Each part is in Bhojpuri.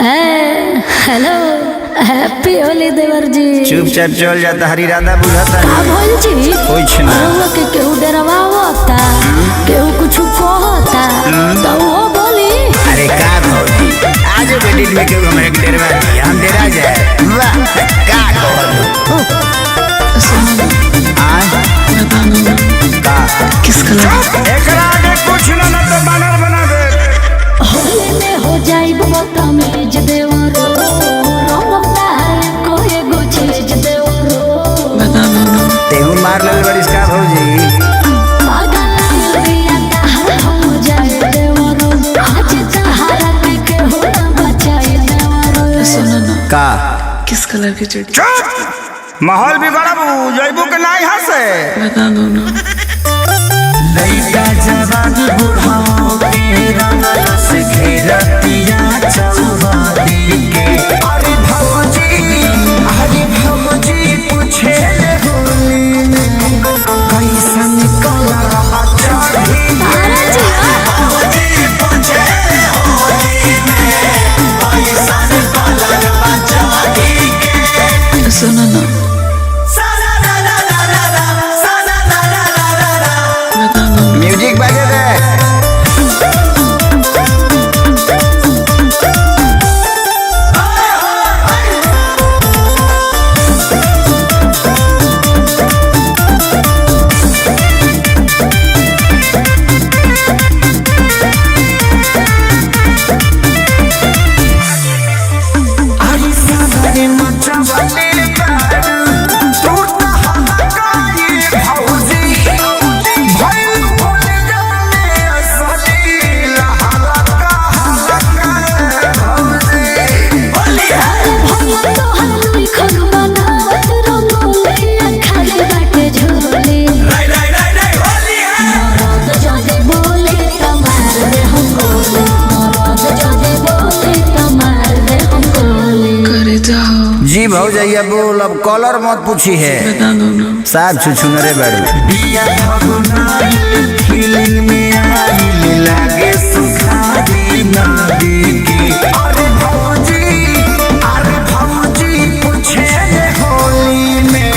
हेलो हैप्पी होली देवर जी। चुपचाप चल जाता हरी राधा बुझाता का बोल जी कुछ ना के केहू डरवा होता केहू कुछ कहता तो वो बोली अरे का भौजी आज बेटी में केहू हमरा के डरवा दी हम डरा जाए वाह का कहलू का किस कलर एकरा आगे कुछ ना तो बानर बना दे होली में हो जाई बदतमीज देवरो रंगता है कोई गो चीज देवरो तेहू मार ले बड़ी इसका भौजी पागल लिया ताहर हो जाए देवरो आज ताहरा के हो बचाए देवरो सुनो ना का किस कलर की चड्डी? चुप माहौल बिगड़बू जइबू के नाही हंसे बता दो ना। लइका जवान बुढ़ाओ के रंगल से घेरतिया चौवादी के अरे भौजी पूछे ले होली में कैसन कलर चढ़ी भौजी पूछे ले होली में कैसन कलर चढ़ी के सुनो ना बता दो ना। म्यूजिक बजे दे अरे सारे मचवले बारू तू तो हकाई भौजी भइल भोले जाने असली लहलका भौजी बोली भैया तो हर लिखल बनावत रंगोली खाली बाटे झोली नहीं होली मरद जदे बोले तमार दे हम गोली मरद जदे बोले तमार दे हम गोली करे जाओ जी भौजैया बोल अब कलर मत पूछी है बता दो ना। साथ छुछुनरे बारू बिया भगुनाइल फीलिंग में आइल लागे सुखारी नदी की अरे भौजी पूछे ले होली में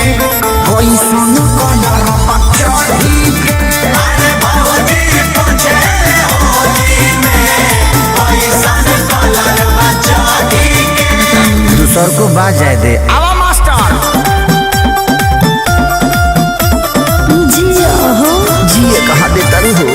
कैसन कलर चढ़ी के अरे भौजी पूछे ले होली में कैसन कलर चढ़ी के दूसर को बाज जाए दे आवा मास्टर जिया हो जिए कहाँ दे तारू हो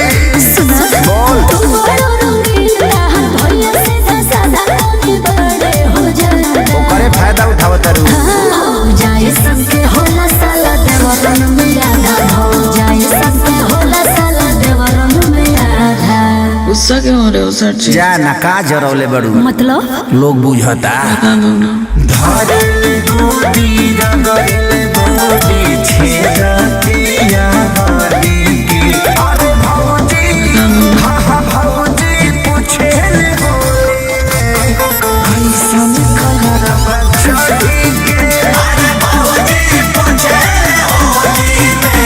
बोल तू बड़ो रंगीन रहन भैया से सादा कोनी बड़े हो जाए ओकरे फायदा उठाव तारू हो जाए सबके होला साला देवरन में आधा हो जाए सबके होला साला देवरन में आधा गुस्सा क्यों हो रहे हो सर जी? जा ना का जरौले बड़ू मतलब लोग बुझता बता दो ना। धरले गोदी रगड़ले गोदी छेड़तिया हरी की अरे भौजी पूछे ले होली में कैसन कलर चढ़ी के अरे भौजी पूछे ले होली में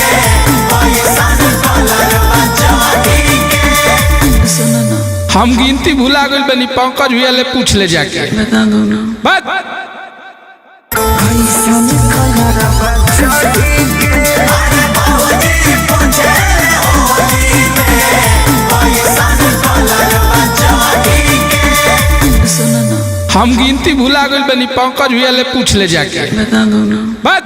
कैसन कलर चढ़ी के सुनो ना हम गिनती भुला गइल बनी पंकज भैया ले पूछ ले जाके बता दो ना। बात कैसन कलर चढ़ी के अरे भौजी पूछे ले होली में कैसन कलर चढ़ी के सुनो ना हम गिनती भुला गइल बनी पंकज भैया ले पूछ ले जाके बता दो ना। बात